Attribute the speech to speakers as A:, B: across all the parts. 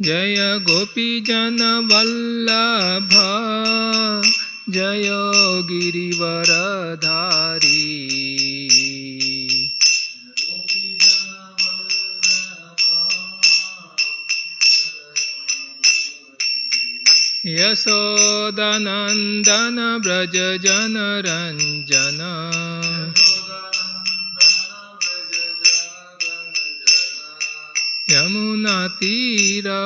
A: जय गोपीजन वल्लभ जय गिरिवरधारी यशोदानंदन व्रज जन रंजन यमुना तीरा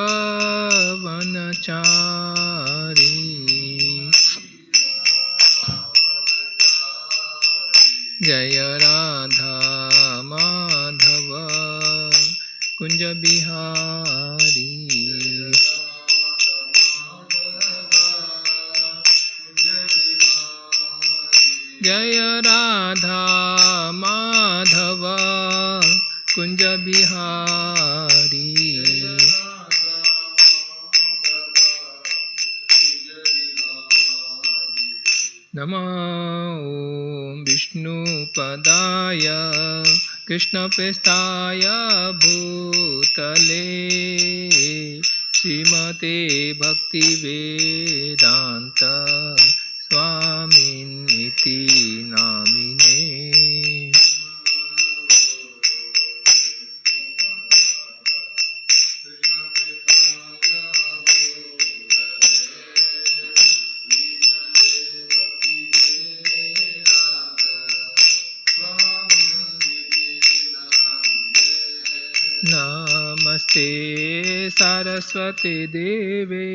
A: वनचारी जय राधा माधव कुंज बिहारी जय राधा माधव कुंज बिहारी नमो विष्णुपदाय कृष्णप्रेष्ठाय भूतले श्रीमते भक्तिवेदांत स्वामिनिति नामिने नमस्ते सरस्वती देवे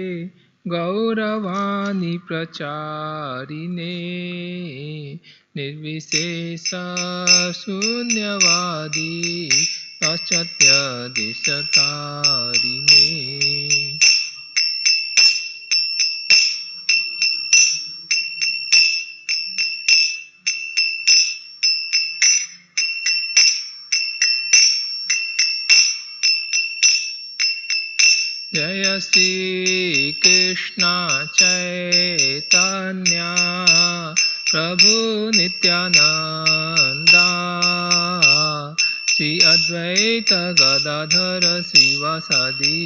A: गौरवाणी प्रचारिणे निर्विशेष शून्यवादी पाश्चात्य देशतारिणे जय श्री कृष्ण चैतन्य प्रभु नित्यानंदा श्री अद्वैत गदाधर श्रीवासादि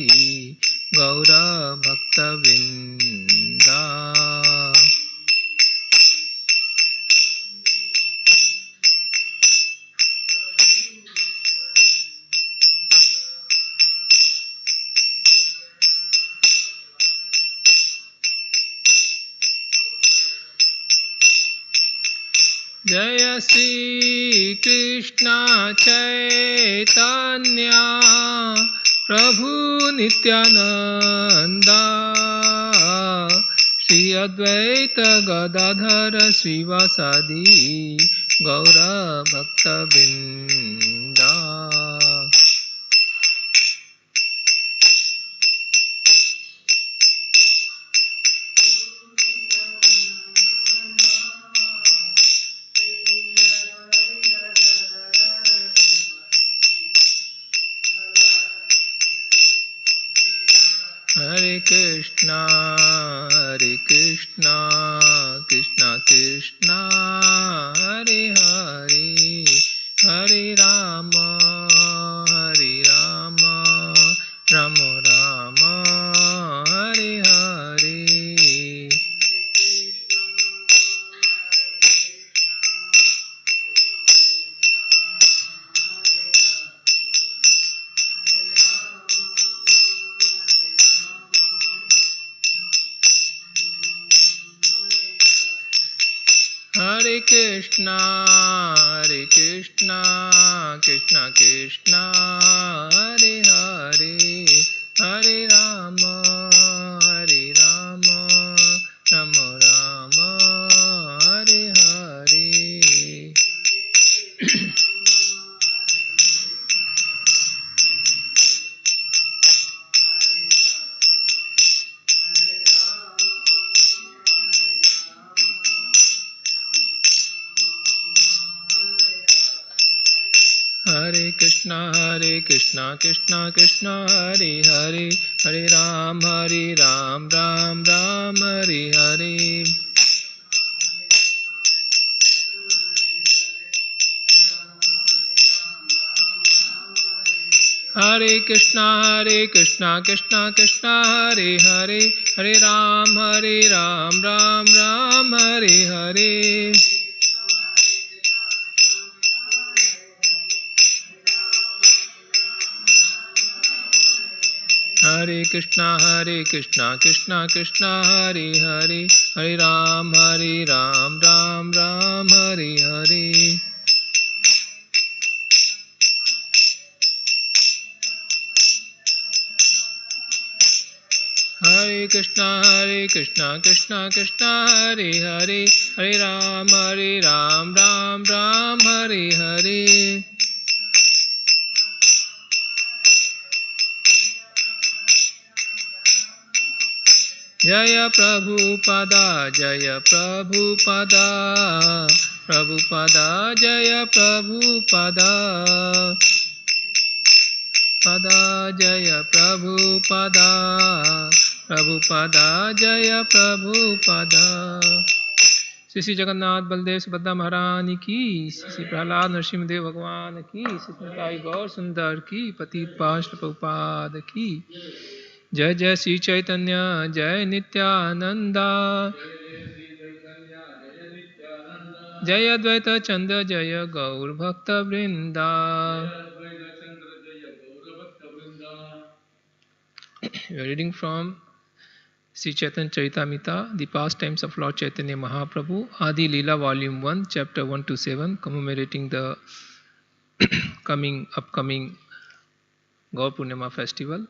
A: गौर भक्तवृंदा जय श्री कृष्ण चैतन्य प्रभु नित्यानंदा श्री अद्वैत गदाधर श्रीवासादि गौर भक्तवृंदा Hare Krishna, Krishna Krishna, Hare Hare, Hare Rama, Rama Rama, Hare Hare. Hare Krishna, Krishna Krishna, Hare Hare, Hare Rama, Rama Rama, Hare Hare. Hare Krishna, Krishna Krishna, Hare Hare, Hare Ram, Ram Ram, Hare Hare. Hare Krishna Krishna Krishna Hare Hare, Hare Ram Ram Ram Hare Hare. Hare Krishna Krishna Krishna Hare Hare, Hare Ram Ram Ram Hare Hare. Hare Krishna Krishna Krishna Hare Hare, Hare Ram Ram Ram Hare Hare. Jaya Prabhupada Jaya Prabhupada, Prabhupada Jaya Prabhupada, Pada Jaya Prabhupada, Prabhupada Jaya Prabhupada. Sri Jagannath Baldev Subhadra Maharani ki, Sri Prahlad Nrsimhadev Bhagwan ki, Sri Nitai Gaur Sundar ki, Patit Pashta Prabhupada ki. Jai Jai Sri Chaitanya Jai Nityananda, Jai Advaita Chanda Jaya Gaur Bhakta Vrinda. We are reading from Sri Chaitanya Charitamrita, the pastimes of Lord Chaitanya Mahaprabhu, Adi Leela Volume 1, Chapter 1 to 7, commemorating the upcoming Gaur Purnima festival.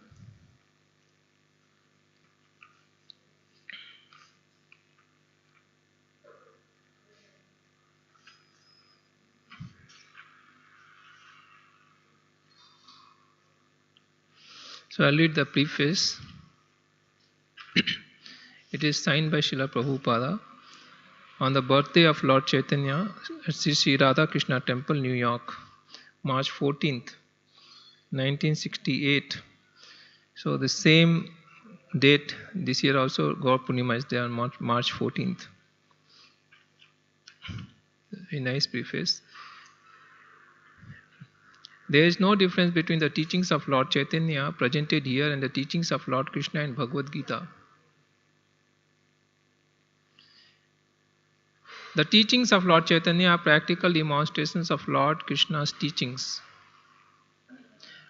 A: So I'll read the preface. It is signed by Srila Prabhupada on the birthday of Lord Chaitanya at Sri Radha Krishna Temple, New York, March 14th, 1968. So the same date this year also Gaur Purnima is there on March 14th. A nice preface. There is no difference between the teachings of Lord Chaitanya presented here and the teachings of Lord Krishna in Bhagavad Gita. The teachings of Lord Chaitanya are practical demonstrations of Lord Krishna's teachings.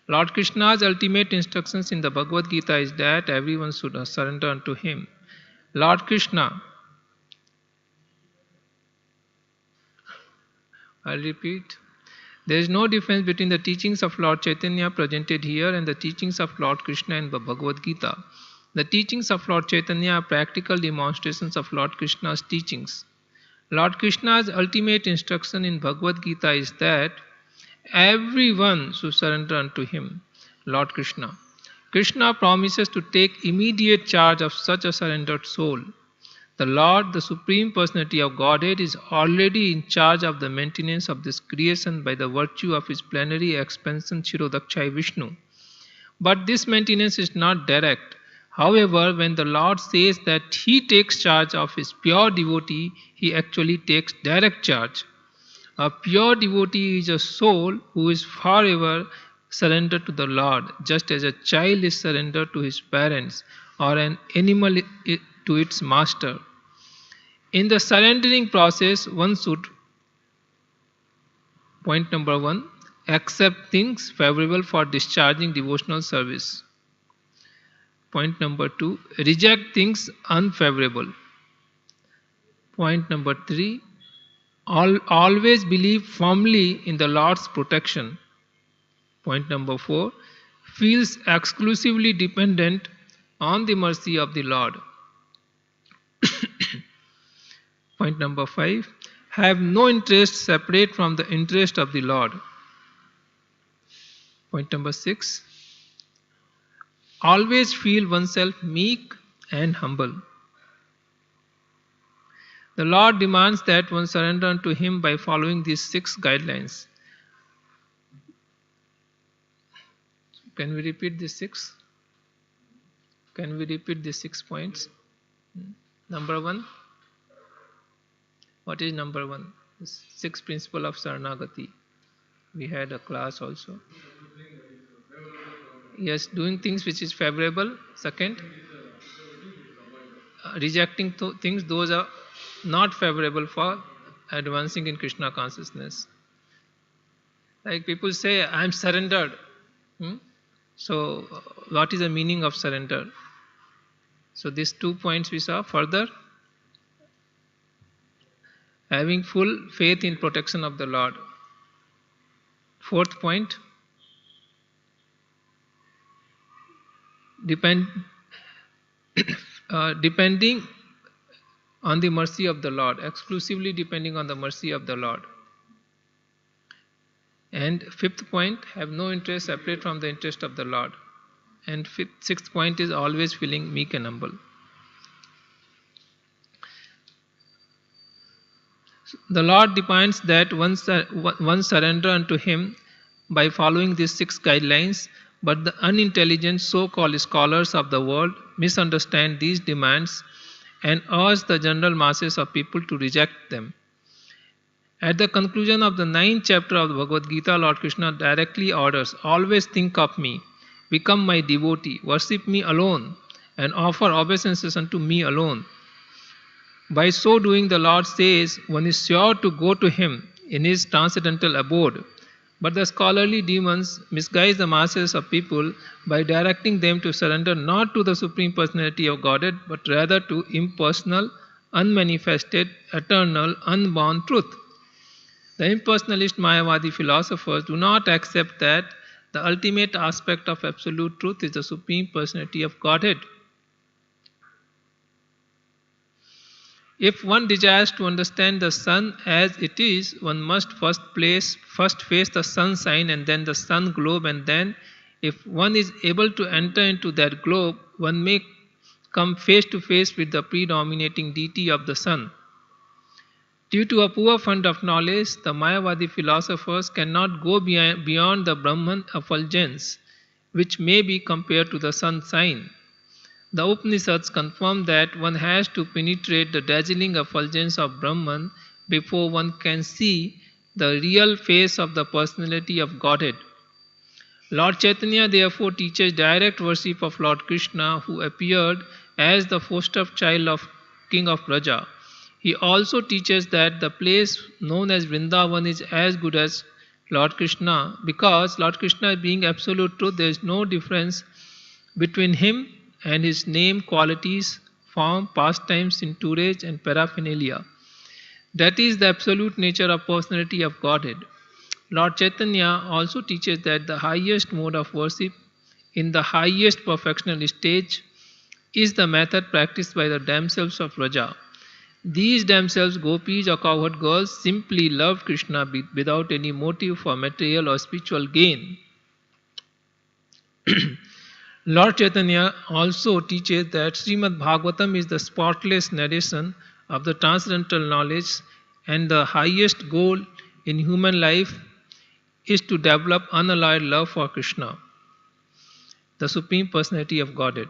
A: Lord Krishna's ultimate instructions in the Bhagavad Gita is that everyone should surrender unto him. Lord Krishna, I'll repeat, there is no difference between the teachings of Lord Chaitanya presented here and the teachings of Lord Krishna in the Bhagavad Gita. The teachings of Lord Chaitanya are practical demonstrations of Lord Krishna's teachings. Lord Krishna's ultimate instruction in Bhagavad Gita is that everyone should surrender unto him, Lord Krishna. Krishna promises to take immediate charge of such a surrendered soul. The Lord, the Supreme Personality of Godhead, is already in charge of the maintenance of this creation by the virtue of his plenary expansion Shirodakshai Vishnu. But this maintenance is not direct. However, when the Lord says that he takes charge of his pure devotee, he actually takes direct charge. A pure devotee is a soul who is forever surrendered to the Lord, just as a child is surrendered to his parents or an animal to its master. In the surrendering process, one should, point number 1, accept things favorable for discharging devotional service. Point number 2, reject things unfavorable. Point number 3, always believe firmly in the Lord's protection. Point number 4, feels exclusively dependent on the mercy of the Lord. Point number 5, have no interest separate from the interest of the Lord. Point number 6, always feel oneself meek and humble. The Lord demands that one surrender unto him by following these 6 guidelines. Can we repeat these 6? Can we repeat these 6 points? Number 1. What is number 1? The 6 principles of Saranagati. We had a class also. Yes, doing things which is favorable. Second, rejecting things those are not favorable for advancing in Krishna consciousness. Like people say, I am surrendered. Hmm? So, what is the meaning of surrender? So, these 2 points we saw. Further, having full faith in protection of the Lord. Fourth point, depending on the mercy of the Lord, exclusively depending on the mercy of the Lord. And fifth point, have no interest separate from the interest of the Lord. And sixth point is always feeling meek and humble. The Lord demands that one surrender unto Him by following these 6 guidelines, but the unintelligent so-called scholars of the world misunderstand these demands and urge the general masses of people to reject them. At the conclusion of the 9th chapter of the Bhagavad Gita, Lord Krishna directly orders, always think of me, become my devotee, worship me alone, and offer obeisances unto me alone. By so doing, the Lord says, one is sure to go to Him in His transcendental abode. But the scholarly demons misguise the masses of people by directing them to surrender not to the Supreme Personality of Godhead, but rather to impersonal, unmanifested, eternal, unborn truth. The impersonalist Mayavadi philosophers do not accept that the ultimate aspect of absolute truth is the Supreme Personality of Godhead. If one desires to understand the sun as it is, one must first face the sun sign and then the sun globe, and then, if one is able to enter into that globe, one may come face to face with the predominating deity of the sun. Due to a poor fund of knowledge, the Mayavadi philosophers cannot go beyond the Brahman effulgence, which may be compared to the sun sign. The Upanishads confirm that one has to penetrate the dazzling effulgence of Brahman before one can see the real face of the personality of Godhead. Lord Chaitanya therefore teaches direct worship of Lord Krishna, who appeared as the foster child of King of Braja. He also teaches that the place known as Vrindavan is as good as Lord Krishna, because Lord Krishna being absolute truth, there is no difference between him and his name, qualities, form, pastimes, entourage, and paraphernalia. That is the absolute nature of personality of Godhead. Lord Chaitanya also teaches that the highest mode of worship in the highest perfectional stage is the method practiced by the damsels of Raja. These damsels, gopis or cowherd girls, simply love Krishna without any motive for material or spiritual gain. Lord Chaitanya also teaches that Srimad Bhagavatham is the spotless narration of the transcendental knowledge, and the highest goal in human life is to develop unalloyed love for Krishna, the Supreme Personality of Godhead.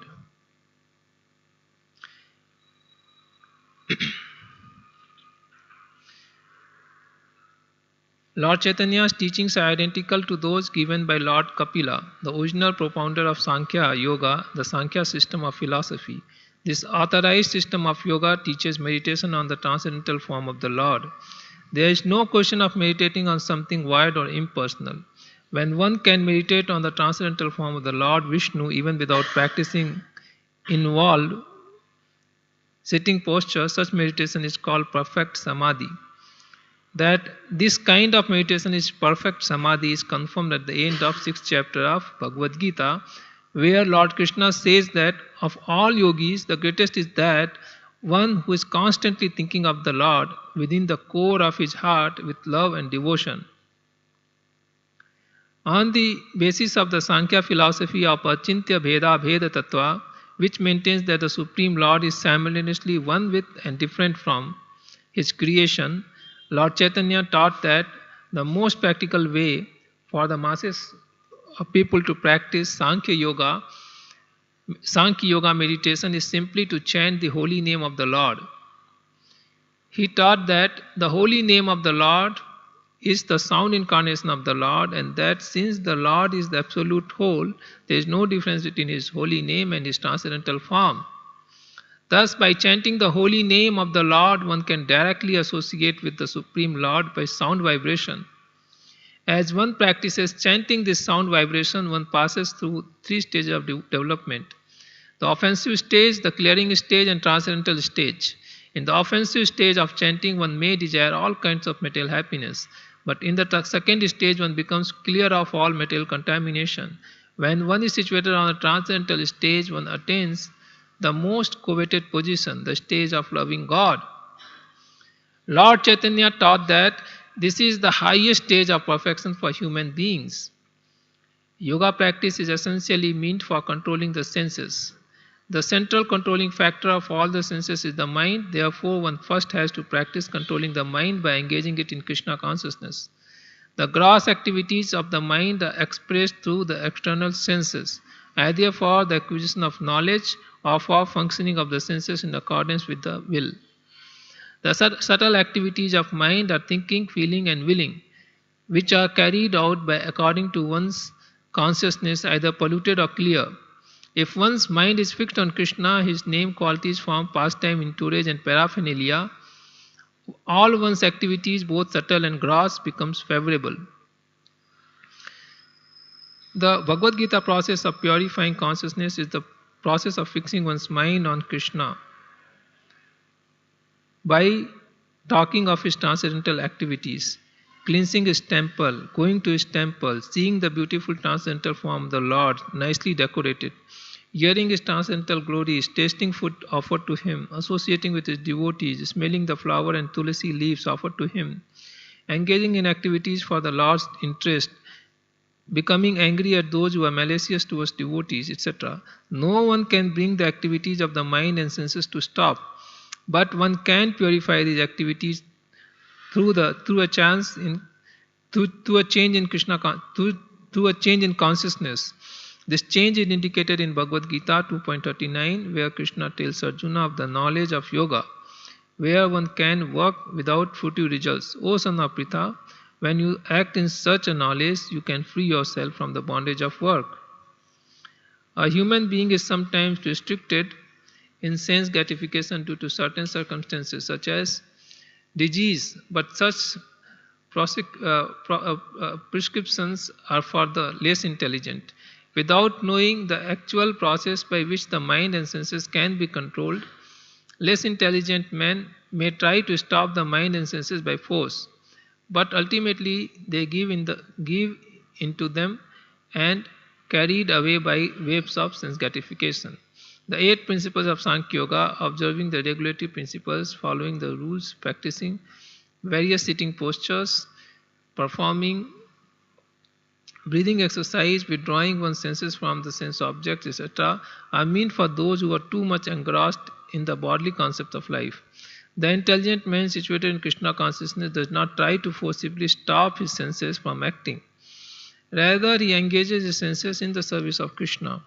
A: Lord Chaitanya's teachings are identical to those given by Lord Kapila, the original propounder of Sankhya Yoga, the Sankhya system of philosophy. This authorized system of yoga teaches meditation on the transcendental form of the Lord. There is no question of meditating on something void or impersonal. When one can meditate on the transcendental form of the Lord Vishnu even without practicing involved sitting posture, such meditation is called perfect samadhi. That this kind of meditation is perfect samadhi is confirmed at the end of 6th chapter of Bhagavad Gita, where Lord Krishna says that of all yogis, the greatest is that one who is constantly thinking of the Lord within the core of his heart with love and devotion. On the basis of the Sankhya philosophy of Achintya Bheda Bheda Tattva, which maintains that the Supreme Lord is simultaneously one with and different from his creation, Lord Chaitanya taught that the most practical way for the masses of people to practice Sankhya Yoga meditation is simply to chant the holy name of the Lord. He taught that the holy name of the Lord is the sound incarnation of the Lord, and that since the Lord is the absolute whole, there is no difference between his holy name and his transcendental form. Thus, by chanting the holy name of the Lord, one can directly associate with the Supreme Lord by sound vibration. As one practices chanting this sound vibration, one passes through three stages of development: the offensive stage, the clearing stage, and transcendental stage. In the offensive stage of chanting, one may desire all kinds of material happiness, but in the second stage, one becomes clear of all material contamination. When one is situated on the transcendental stage, one attains the most coveted position, the stage of loving God. Lord Chaitanya taught that this is the highest stage of perfection for human beings. Yoga practice is essentially meant for controlling the senses. The central controlling factor of all the senses is the mind. Therefore, one first has to practice controlling the mind by engaging it in Krishna consciousness. The gross activities of the mind are expressed through the external senses, either for the acquisition of knowledge or for functioning of the senses in accordance with the will. The subtle activities of mind are thinking, feeling, and willing, which are carried out by according to one's consciousness, either polluted or clear. If one's mind is fixed on Krishna, his name, qualities, form, pastime, entourage, and paraphernalia, all one's activities, both subtle and gross, becomes favorable. The Bhagavad Gita process of purifying consciousness is the process of fixing one's mind on Krishna by talking of his transcendental activities, cleansing his temple, going to his temple, seeing the beautiful transcendental form of the Lord nicely decorated, hearing his transcendental glories, tasting food offered to him, associating with his devotees, smelling the flower and tulsi leaves offered to him, engaging in activities for the Lord's interest, becoming angry at those who are malicious towards devotees, etc. No one can bring the activities of the mind and senses to stop, but one can purify these activities through a change in consciousness. This change is indicated in Bhagavad Gita 2.39, where Krishna tells Arjuna of the knowledge of yoga, where one can work without fruitive results. O son of Pritha, when you act in such a knowledge, you can free yourself from the bondage of work. A human being is sometimes restricted in sense gratification due to certain circumstances, such as disease, but such prescriptions are for the less intelligent. Without knowing the actual process by which the mind and senses can be controlled, less intelligent men may try to stop the mind and senses by force, but ultimately they give into them and carried away by waves of sense gratification. The 8 principles of Sankhya Yoga: observing the regulatory principles, following the rules, practicing various sitting postures, performing breathing exercise, withdrawing one's senses from the sense objects, etc., are meant for those who are too much engrossed in the bodily concept of life. The intelligent man situated in Krishna consciousness does not try to forcibly stop his senses from acting. Rather, he engages his senses in the service of Krishna.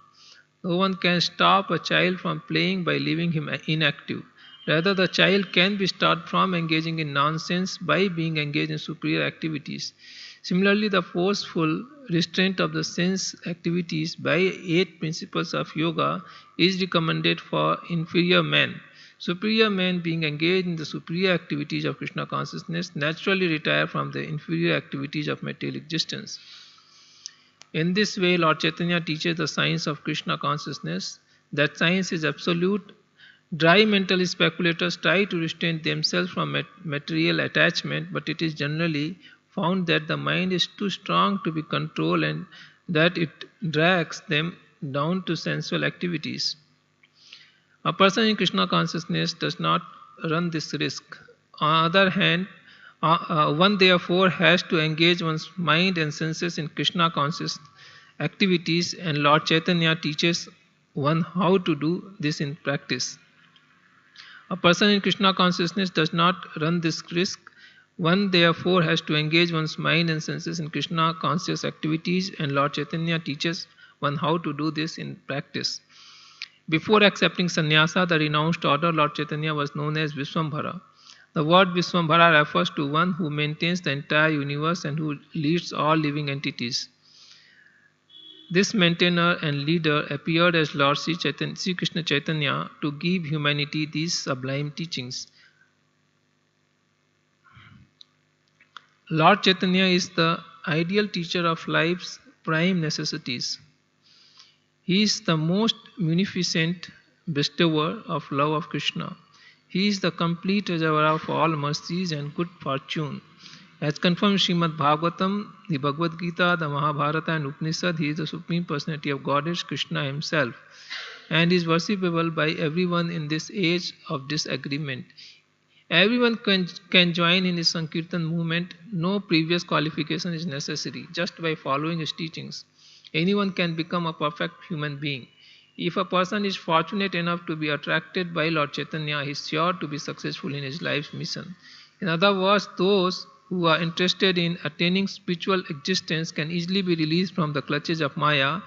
A: No one can stop a child from playing by leaving him inactive. Rather, the child can be stopped from engaging in nonsense by being engaged in superior activities. Similarly, the forceful restraint of the sense activities by 8 principles of yoga is recommended for inferior men. Superior men, being engaged in the superior activities of Krishna consciousness, naturally retire from the inferior activities of material existence. In this way, Lord Chaitanya teaches the science of Krishna consciousness. That science is absolute. Dry mental speculators try to restrain themselves from material attachment, but it is generally found that the mind is too strong to be controlled and that it drags them down to sensual activities. A person in Krishna consciousness does not run this risk. On the other hand, one therefore has to engage one's mind and senses in Krishna conscious activities, and Lord Chaitanya teaches one how to do this in practice. A person in Krishna consciousness does not run this risk. One therefore has to engage one's mind and senses in Krishna conscious activities, and Lord Chaitanya teaches one how to do this in practice. Before accepting sannyasa, the renounced order, Lord Chaitanya was known as Vishwambhara. The word Vishwambhara refers to one who maintains the entire universe and who leads all living entities. This maintainer and leader appeared as Lord Sri Krishna Chaitanya to give humanity these sublime teachings. Lord Chaitanya is the ideal teacher of life's prime necessities. He is the most munificent bestower of love of Krishna. He is the complete reservoir of all mercies and good fortune. As confirmed Srimad Bhagavatham, the Bhagavad Gita, the Mahabharata and Upanishad, he is the Supreme Personality of Godhead, Krishna himself, and is worshipable by everyone in this age of disagreement. Everyone can join in his Sankirtan movement. No previous qualification is necessary. Just by following his teachings, anyone can become a perfect human being. If a person is fortunate enough to be attracted by Lord Chaitanya, he is sure to be successful in his life's mission. In other words, those who are interested in attaining spiritual existence can easily be released from the clutches of Maya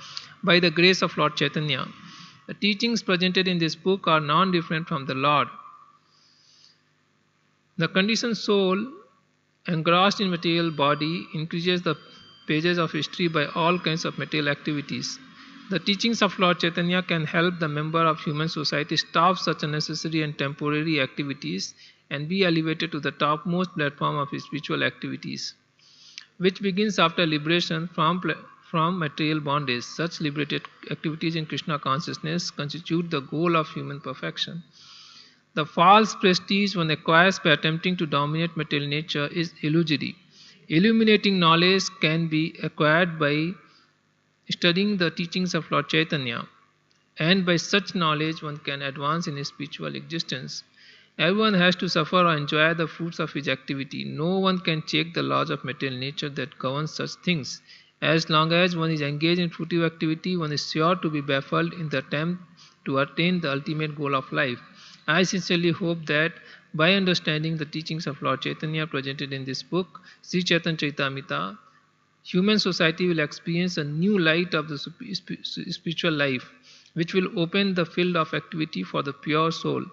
A: by the grace of Lord Chaitanya. The teachings presented in this book are non-different from the Lord. The conditioned soul engrossed in material body increases the pages of history by all kinds of material activities. The teachings of Lord Chaitanya can help the member of human society stop such unnecessary and temporary activities and be elevated to the topmost platform of his spiritual activities, which begins after liberation from material bondage. Such liberated activities in Krishna consciousness constitute the goal of human perfection. The false prestige one acquires by attempting to dominate material nature is illusory. Illuminating knowledge can be acquired by studying the teachings of Lord Chaitanya, and by such knowledge one can advance in his spiritual existence. Everyone has to suffer or enjoy the fruits of his activity. No one can check the laws of material nature that govern such things. As long as one is engaged in fruitive activity, one is sure to be baffled in the attempt to attain the ultimate goal of life. I sincerely hope that by understanding the teachings of Lord Chaitanya presented in this book, Sri Chaitanya Charitamrita, human society will experience a new light of the spiritual life, which will open the field of activity for the pure soul.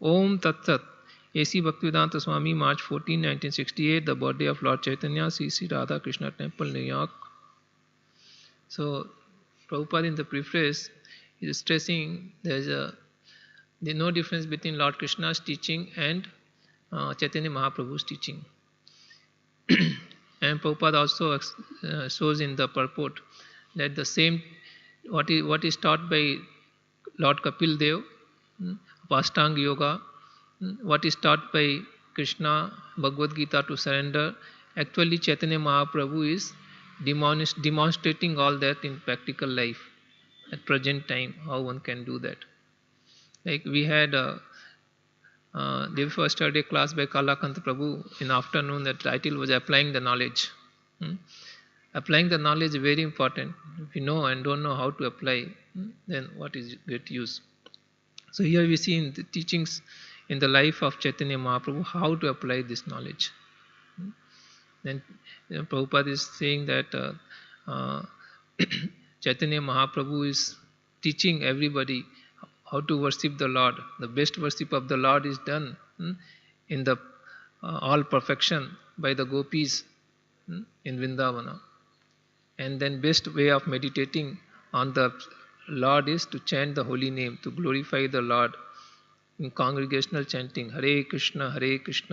A: Om Tat Sat. A.C. Bhaktivedanta Swami, March 14, 1968, the birthday of Lord Chaitanya, Sri Radha Krishna Temple, New York. So, Prabhupada in the preface is stressing there's no difference between Lord Krishna's teaching and Chaitanya Mahaprabhu's teaching. And Prabhupada also shows in the purport that the same what is taught by Lord Kapil Dev, Pastang Yoga, what is taught by Krishna, Bhagavad Gita to surrender, actually Chaitanya Mahaprabhu is demonstrating all that in practical life at present time, how one can do that. Like we had a day before yesterday class by Kalakant Prabhu in afternoon. The title was Applying the Knowledge. Applying the knowledge is very important. If you know and don't know how to apply, then what is great use? So here we see in the teachings in the life of Chaitanya Mahaprabhu how to apply this knowledge. Then Prabhupada is saying that Chaitanya Mahaprabhu is teaching everybody how to worship the Lord. The best worship of the Lord is done in the all perfection by the gopis in Vrindavana. And then best way of meditating on the Lord is to chant the holy name, to glorify the Lord in congregational chanting. Hare Krishna,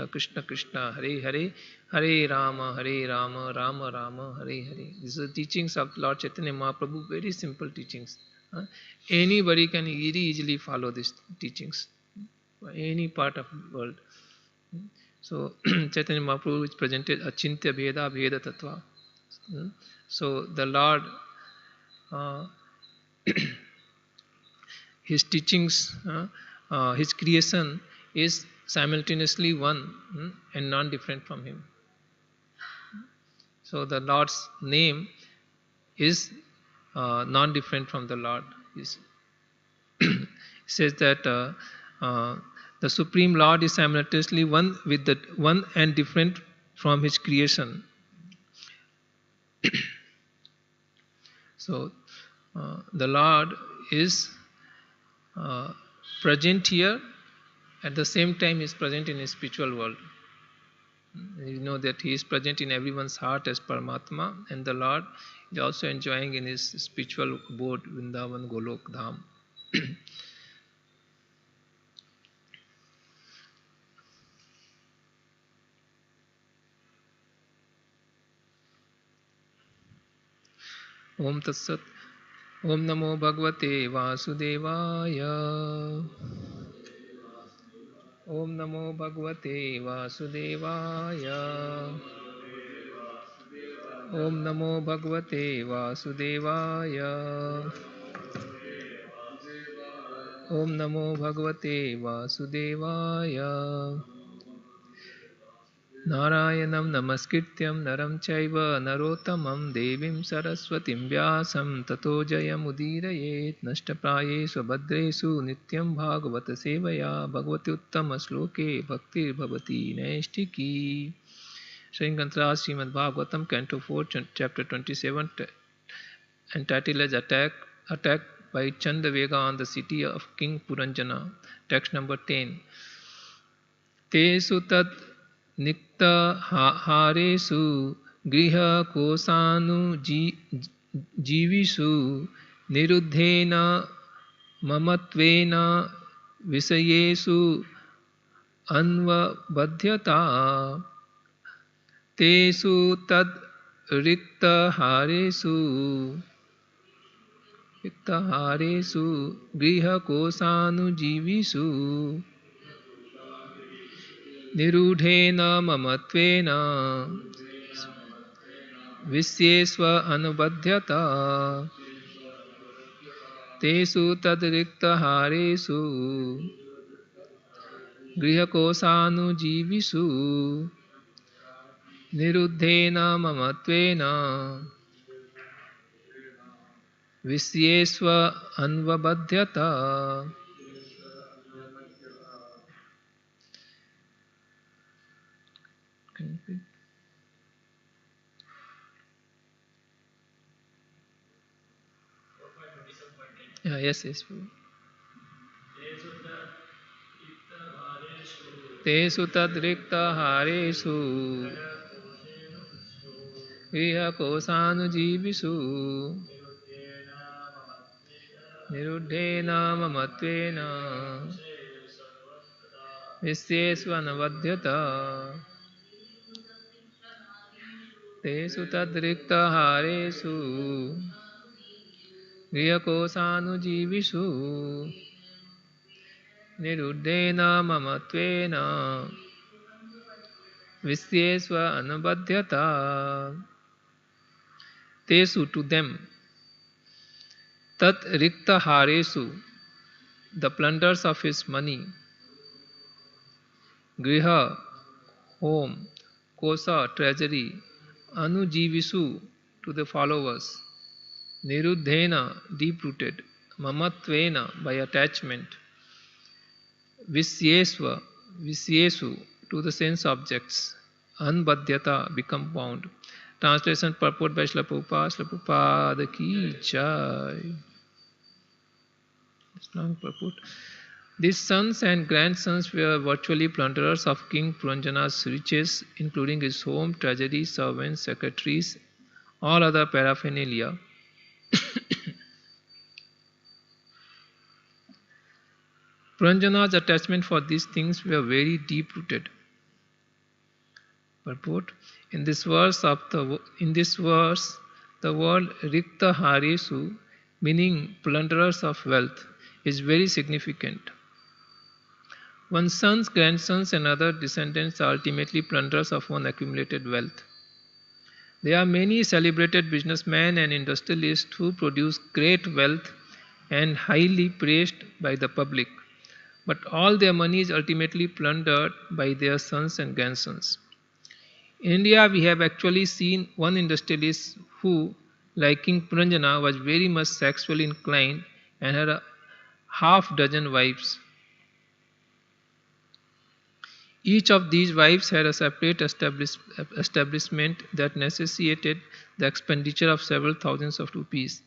A: Krishna Krishna, Hare Hare, Hare Rama, Rama Rama, Hare Hare. These are the teachings of Lord Chaitanya Mahaprabhu, very simple teachings. Anybody can easily follow these teachings, any part of the world. So Chaitanya Mahaprabhu is presented Achintya Bheda Bheda Tattva. So the Lord, his teachings, his creation is simultaneously one and non-different from him. So the Lord's name is non-different from the Lord. It says that the Supreme Lord is simultaneously one with the one and different from his creation. So the Lord is present here, at the same time is present in his spiritual world. You know that he is present in everyone's heart as Paramatma, and the Lord is also enjoying in his spiritual abode, Vrindavan Golok Dham. Om Tat Sat. Om Namo Bhagavate Vasudevaya. Om Namo Bhagavate Vasudevaya. Om Namo Bhagavate Vasudevaya. Om Namo Bhagavate Vasudevaya. Narayanam Namaskrityam Naram Chaiva Narottamam Devim Saraswatim Vyasam Tato Jayamudiraye Nashtapraye Svabhadresu Nityam Bhagavata Sevaya Bhagavati Uttama Sloke Bhaktir Bhavati Naishtiki. Srimad Bhagavatam, Canto 4, Chapter 27, entitled as Attack by Chandavega on the city of King Puranjana. Text number 10. Tesu tad nikta haresu griha kosanu jivisu niruddhena mamatvena visayesu anvabadhyata. Tesu tad rikta haresu griha kosanu jivisu nirudhena mamatvena visyesva anubadhyata. Tesu tad rikta haresu griha kosanu jivisu niruddhena mamatvena visyesva anvabadhyata. Yes. Tesu tadrikta haresu griha kosanu jivisu niruddhena mamatvena visyesva anvabadhyata. Tesu tadrikta haresu griha kosanu jivisu niruddhena mamatvena visyesva anubadhyata. Tesu, to them, tat rikta haresu, the plunders of his money, griha, home, kosa, treasury, anujivisu, to the followers, niruddhena, deep-rooted, mamatvena, by attachment, visyesu, to the sense objects, anbadhyata, become bound. Translation purport by Srila Prabhupada ki jai. Long purport. These sons and grandsons were virtually plunderers of King Puranjana's riches, including his home, treasury, servants, secretaries, all other paraphernalia. Puranjana's attachment for these things were very deep-rooted. Purport. In this verse, the word Rikta Haresu, meaning plunderers of wealth, is very significant. One's sons, grandsons, and other descendants are ultimately plunderers of one's accumulated wealth. There are many celebrated businessmen and industrialists who produce great wealth and highly praised by the public, but all their money is ultimately plundered by their sons and grandsons. In India, we have actually seen one industrialist who, like King Puranjana, was very much sexually inclined and had a half-dozen wives. Each of these wives had a separate establishment that necessitated the expenditure of several thousands of rupees.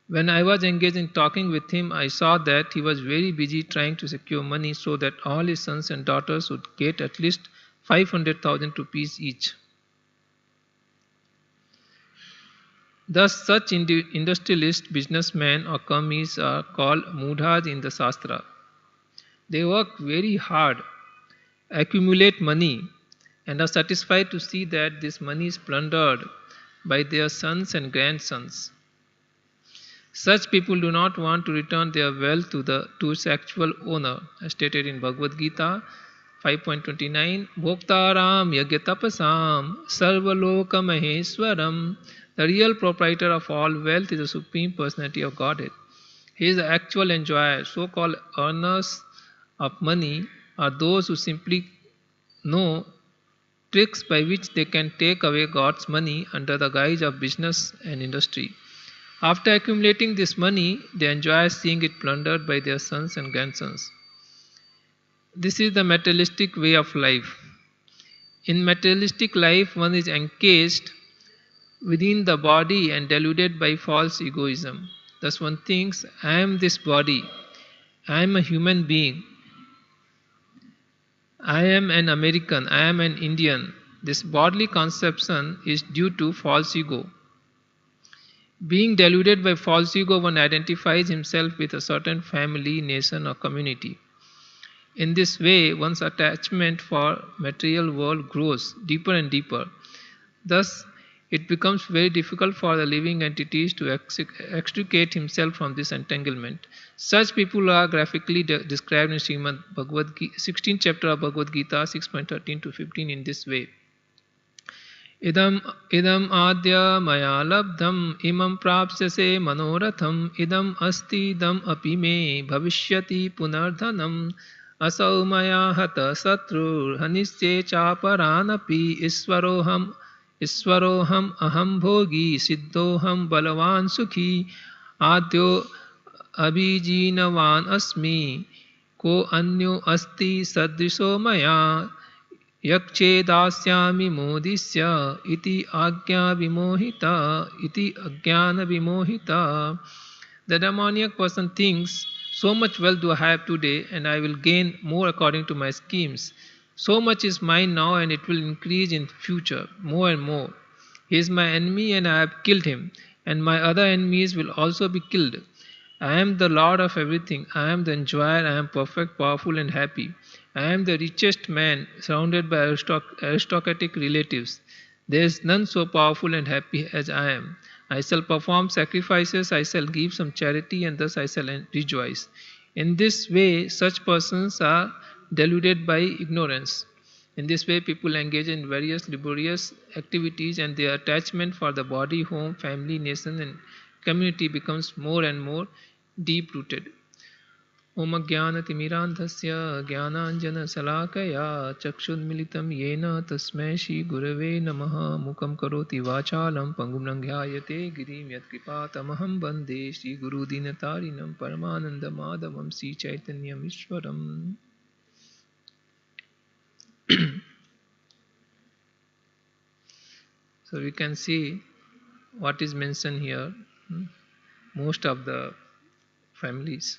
A: When I was engaged in talking with him, I saw that he was very busy trying to secure money so that all his sons and daughters would get at least 500,000 rupees each. Thus, such industrialist businessmen or kammis are called mudhas in the Shastra. They work very hard, accumulate money, and are satisfied to see that this money is plundered by their sons and grandsons. Such people do not want to return their wealth to its actual owner, as stated in Bhagavad Gita 5.29, Bhoktaram Yagyatapasam Sarvaloka Maheswaram. The real proprietor of all wealth is the Supreme Personality of Godhead. He is the actual enjoyer. So-called earners of money are those who simply know tricks by which they can take away God's money under the guise of business and industry. After accumulating this money, they enjoy seeing it plundered by their sons and grandsons. This is the materialistic way of life. In materialistic life, one is encased within the body and deluded by false egoism. Thus one thinks, I am this body, I am a human being, I am an American, I am an Indian. This bodily conception is due to false ego. Being deluded by false ego, one identifies himself with a certain family, nation or community. In this way, one's attachment for material world grows deeper and deeper. Thus, it becomes very difficult for the living entities to extricate himself from this entanglement. Such people are graphically described in Srimad Bhagavad Gita, 16th chapter of Bhagavad Gita 6.13 to 15 in this way. Idam adya maya labdham imam prapsyase manoratham idam asti idam api me bhavishyati punardhanam asau maya hata satrur hanisye chaparanapi Iswaroham aham bhogi siddhoham balavan sukhi adyo abhijinavan asmi ko anyo asti sadriso maya yakche dasyami modisya iti agya vimohita. The demoniac person thinks, so much wealth do I have today and I will gain more according to my schemes. So much is mine now and it will increase in future more and more. He is my enemy and I have killed him, and my other enemies will also be killed. I am the Lord of everything. I am the enjoyer. I am perfect, powerful and happy. I am the richest man surrounded by aristocratic relatives. There is none so powerful and happy as I am. I shall perform sacrifices, I shall give some charity, and thus I shall rejoice. In this way, such persons are deluded by ignorance. In this way, people engage in various laborious activities and their attachment for the body, home, family, nation and community becomes more and more deep-rooted. Om Jnana Timirandhasya Jnananjana Salakaya Chakshudmilitam Yena Tasmai Shri Gurave Namaha Mukam Karoti Vachalam Pangum Langyayate Girim Yat Kripatamaham Bande Shri Guru Dinatarinam Paramananda Madhavam Sri Chaitanyam Ishwaram. So we can see what is mentioned here. Most of the families.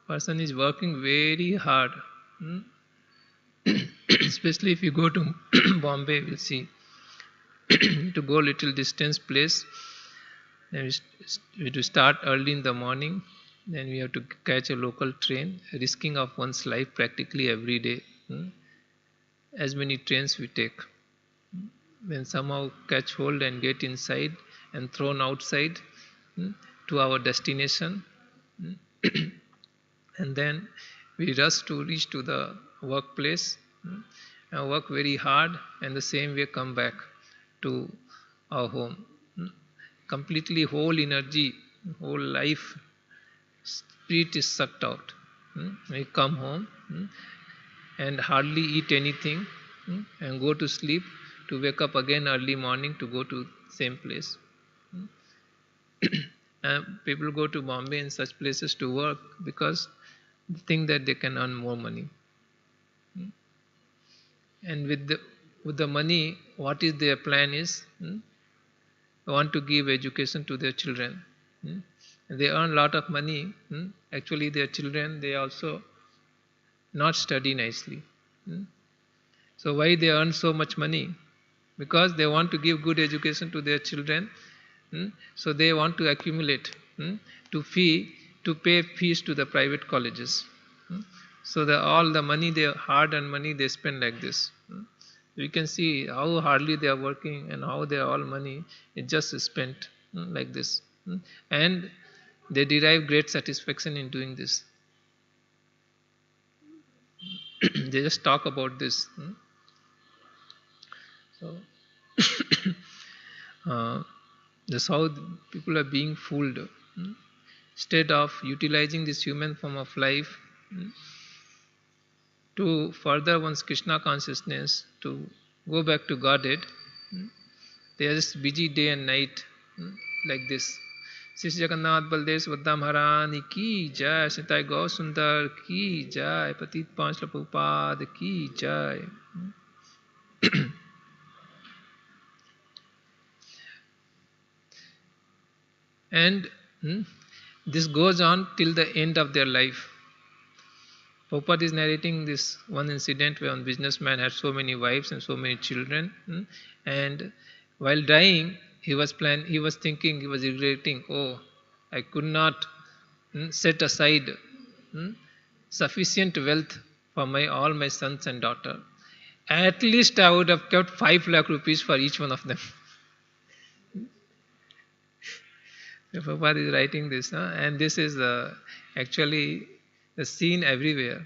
A: Person is working very hard. Especially if you go to Bombay, we'll see. To go little distance place, then we have to start early in the morning. Then we have to catch a local train, risking of one's life practically every day. As many trains we take. Then somehow catch hold and get inside and thrown outside to our destination. And then we rush to reach to the workplace and work very hard, and the same way come back to our home. Completely whole energy, whole life spirit is sucked out. We come home and hardly eat anything and go to sleep to wake up again early morning to go to same place. People go to Bombay and such places to work because they think that they can earn more money. And with the money, what is their plan is, they want to give education to their children. They earn a lot of money. Actually, their children, they also not study nicely. So why they earn so much money? Because they want to give good education to their children. So they want to accumulate to pay fees to the private colleges. So all the money, their hard-earned money, they spend like this. You can see how hardly they are working and how their all money is just spent like this. And they derive great satisfaction in doing this. They just talk about this. So that's how people are being fooled. Instead of utilizing this human form of life to further one's Krishna consciousness, to go back to Godhead, they are just busy day and night like this. Sri Jagannath Baldev Subhadra Maharani ki jai, Sitai Gau Sundar ki jai, Patit Panchla Prabhupada ki jai. And this goes on till the end of their life. Prabhupada is narrating this one incident where one businessman had so many wives and so many children, and while dying, he was thinking, he was regretting, oh, I could not set aside sufficient wealth for all my sons and daughters. At least I would have kept 5 lakh rupees for each one of them. Prabhupada is writing this, and this is actually the scene everywhere.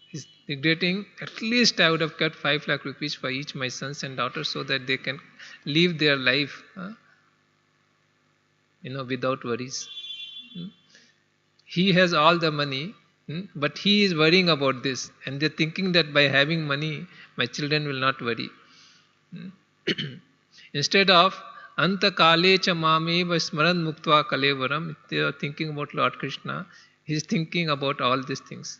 A: He's regretting, at least I would have kept 5 lakh rupees for each my sons and daughters so that they can live their life without worries. He has all the money, but he is worrying about this, and they're thinking that by having money, my children will not worry. Instead of Anta kale cha mameva smaran muktva kalevaram, they are thinking about Lord Krishna. He is thinking about all these things.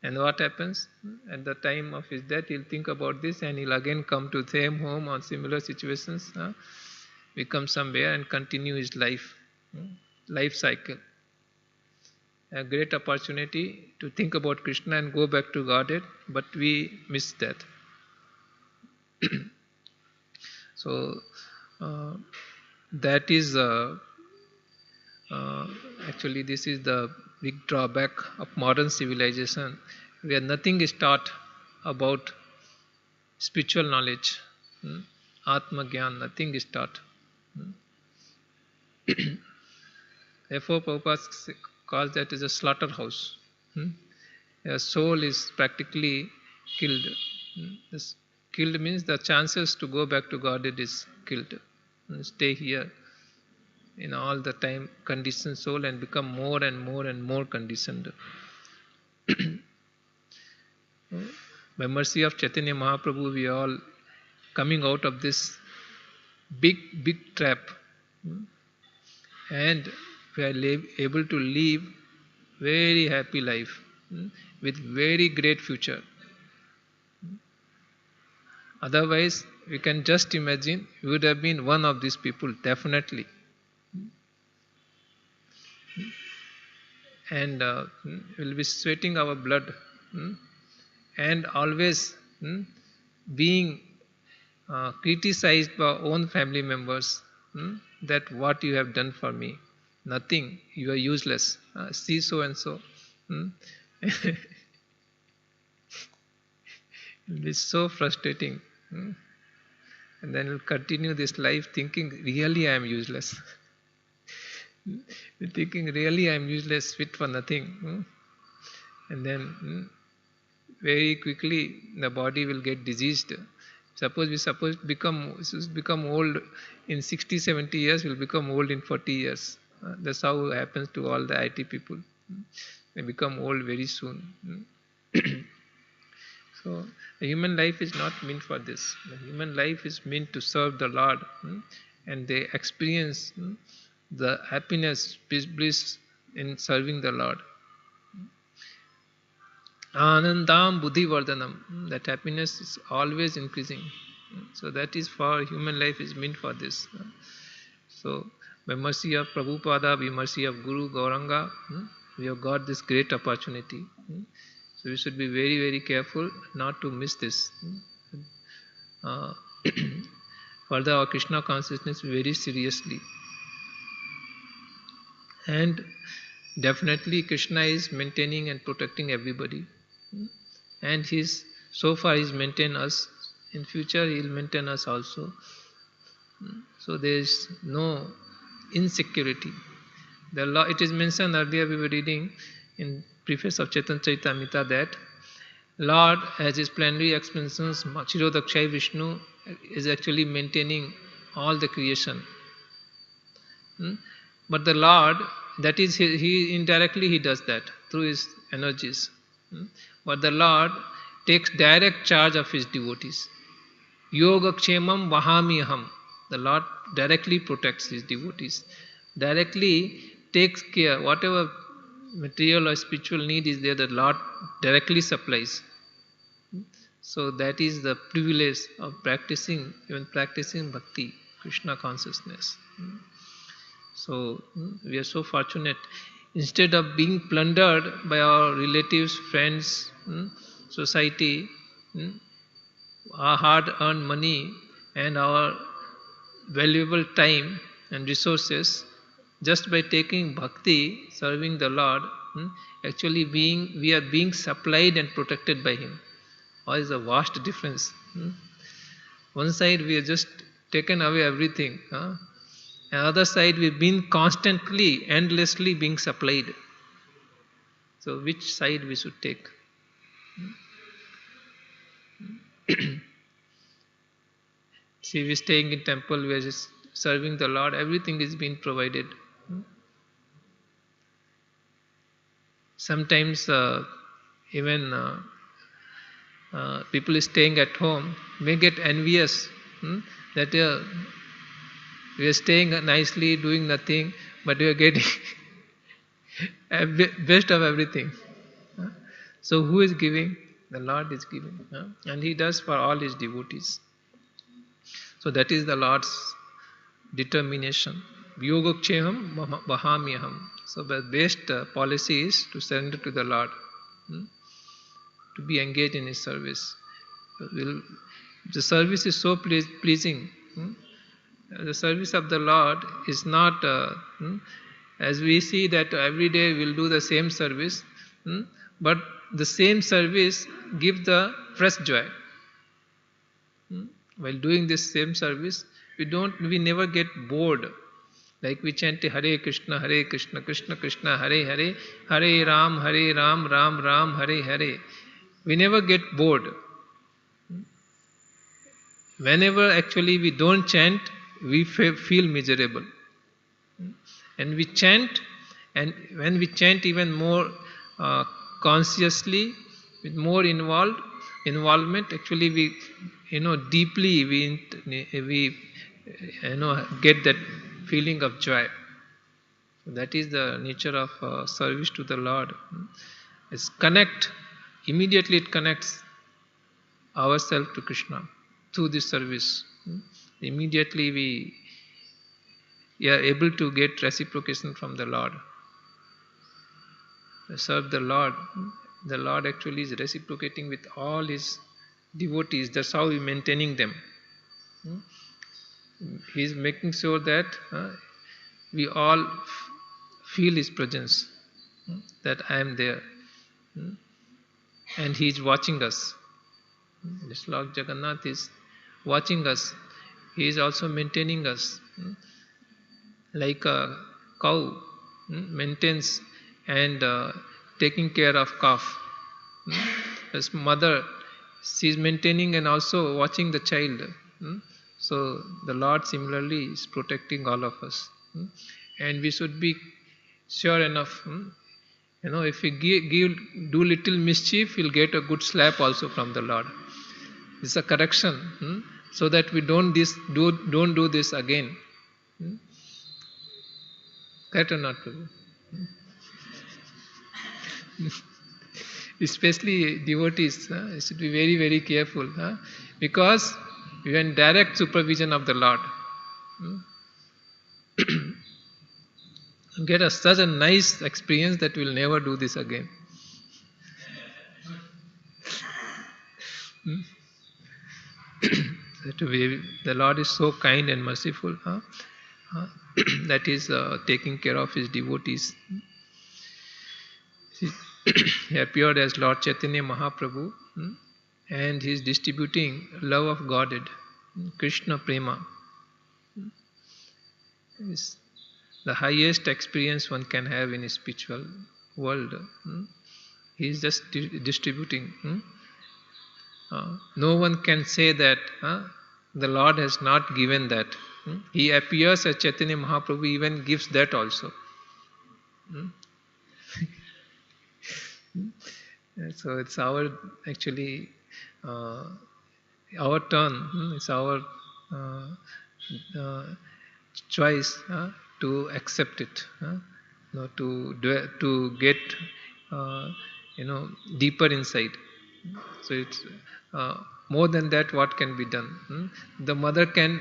A: And what happens? At the time of his death, he'll think about this and he'll again come to the same home on similar situations, become somewhere and continue his life cycle. A great opportunity to think about Krishna and go back to Godhead, but we miss that. So that is actually this is the big drawback of modern civilization, where nothing is taught about spiritual knowledge, Atma Gyan, nothing is taught. Therefore, Prabhupada calls that as a slaughterhouse. A soul is practically killed. This killed means the chances to go back to Godhead is killed. Stay here in all the time conditioned soul and become more and more and more conditioned. By mercy of Chaitanya Mahaprabhu, we are all coming out of this big trap, and we are able to live very happy life with very great future. Otherwise, we can just imagine we would have been one of these people, definitely. And we'll be sweating our blood and always being criticized by our own family members that what you have done for me. Nothing, you are useless. See so and so. It will be so frustrating. And then we'll continue this life thinking, really I am useless. Thinking, really I am useless, fit for nothing. And then very quickly the body will get diseased. Suppose we become old in 60, 70 years, we'll become old in 40 years. That's how it happens to all the IT people. They become old very soon. So the human life is not meant for this. The human life is meant to serve the Lord, and they experience the happiness, bliss in serving the Lord. Anandam buddhi vardhanam. That happiness is always increasing. So that is for human life is meant for this. So by mercy of Prabhupada, by mercy of Guru Gauranga, We have got this great opportunity. So we should be very, very careful not to miss this. Uh, Further, our Krishna consciousness very seriously. And definitely Krishna is maintaining and protecting everybody. And so far he's maintained us. In future he'll maintain us also. So there is no insecurity. It is mentioned earlier, we were reading in preface of Chaitanya Charitamrita that Lord, as his plenary expansions, Chirodakshai Vishnu is actually maintaining all the creation. But the Lord, that is, he indirectly he does that through his energies. But the Lord takes direct charge of his devotees. Yoga Kshemam Vahamiham. The Lord directly protects his devotees. Directly takes care. Whatever material or spiritual need is there, the Lord directly supplies. So that is the privilege of practicing bhakti, Krishna consciousness. So we are so fortunate. Instead of being plundered by our relatives, friends, society, our hard-earned money and our valuable time and resources, just by taking bhakti, serving the Lord, actually we are being supplied and protected by Him. What is a vast difference? One side we are just taken away everything. Another side we've been constantly, endlessly being supplied. So which side we should take? See, we're staying in temple, we are just serving the Lord, everything is being provided. Sometimes even people staying at home may get envious that we are staying nicely, doing nothing, but we are getting best of everything. So who is giving? The Lord is giving. And He does for all His devotees. So that is the Lord's determination. Yogakshemam vahamyaham. So the best policy is to surrender to the Lord, to be engaged in His service. The service is so pleasing. The service of the Lord is not, as we see that every day we'll do the same service, but the same service gives the fresh joy. While doing this same service, we never get bored. Like we chant Hare Krishna, Krishna Krishna, Hare Hare, Hare Ram, Ram Ram, Hare Hare. We never get bored. Whenever actually we don't chant, we feel miserable. And we chant, and when we chant even more consciously, with more involvement, actually we deeply we get that feeling of joy. That is the nature of service to the Lord. Immediately it connects ourselves to Krishna through this service. Immediately we are able to get reciprocation from the Lord. Serve the Lord. The Lord actually is reciprocating with all His devotees. That's how He is maintaining them. He is making sure that we all feel His presence, that I am there. And He is watching us. Just like Jagannath is watching us, He is also maintaining us. Like a cow maintains and taking care of calf. As mother, she is maintaining and also watching the child. So the Lord similarly is protecting all of us. And we should be sure enough. If we do little mischief, we'll get a good slap also from the Lord. It's a correction, so that we don't do this again. Correct or not, Prabhu? Especially devotees, should be very, very careful, because we are in direct supervision of the Lord. get such a nice experience that we'll never do this again. The Lord is so kind and merciful, that is taking care of His devotees. He appeared as Lord Chaitanya Mahaprabhu, and He is distributing love of Godhead, Krishna Prema. Is the highest experience one can have in a spiritual world. He is just distributing. No one can say that the Lord has not given that. He appears as Chaitanya Mahaprabhu, even gives that also. So it's our our turn. It's our choice to accept it, to get deeper inside. So it's more than that. What can be done? The mother can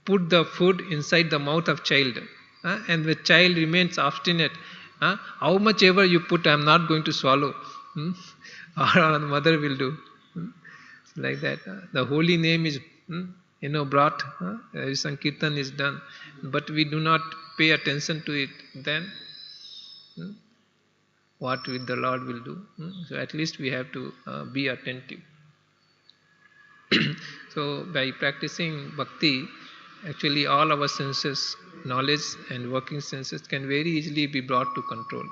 A: put the food inside the mouth of child, and the child remains obstinate. How much ever you put, I am not going to swallow. Or the mother will do. Like that. The holy name is brought, some kirtan is done, but we do not pay attention to it, then what will the Lord will do? So at least we have to be attentive. So by practicing bhakti, actually all our senses, knowledge and working senses, can very easily be brought to control.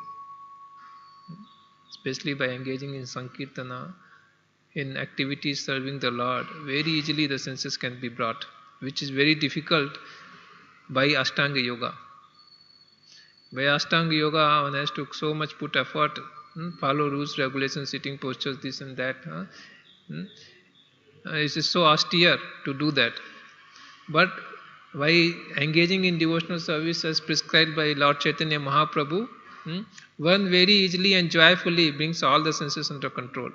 A: Especially by engaging in sankirtana, in activities serving the Lord, very easily the senses can be brought, which is very difficult by Ashtanga Yoga. By Ashtanga Yoga, one has to so much put effort, follow rules, regulations, sitting postures, this and that. It is so austere to do that. But by engaging in devotional service as prescribed by Lord Chaitanya Mahaprabhu, one very easily and joyfully brings all the senses under control.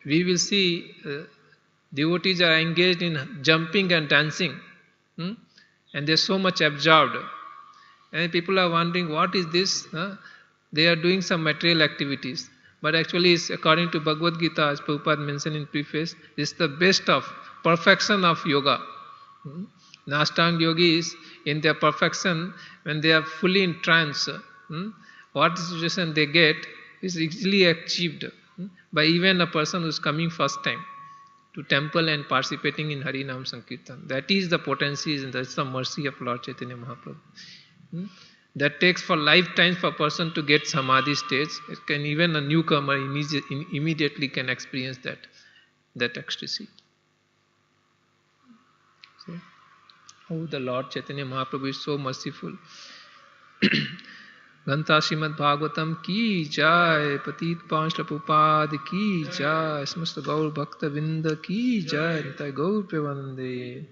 A: We will see devotees are engaged in jumping and dancing, and they are so much absorbed. And people are wondering, what is this? They are doing some material activities. But actually, it's according to Bhagavad Gita, as Prabhupada mentioned in preface, it's the best of perfection of yoga. Ashtanga yogis, in their perfection, when they are fully in trance, what situation they get is easily achieved by even a person who is coming first time to temple and participating in Hari Nam Sankirtan. That is the potency and that's the mercy of Lord Chaitanya Mahaprabhu. That takes for lifetimes for a person to get samadhi stage. It can even a newcomer immediately can experience that ecstasy. So, the Lord Chaitanya Mahaprabhu is so merciful. Ganta Srimad Bhagavatham ki jai, Patit Panch Prabhupada ki jai, Samasta Gaur Bhakta Vinda ki jai, Nitai Gaur Prevande.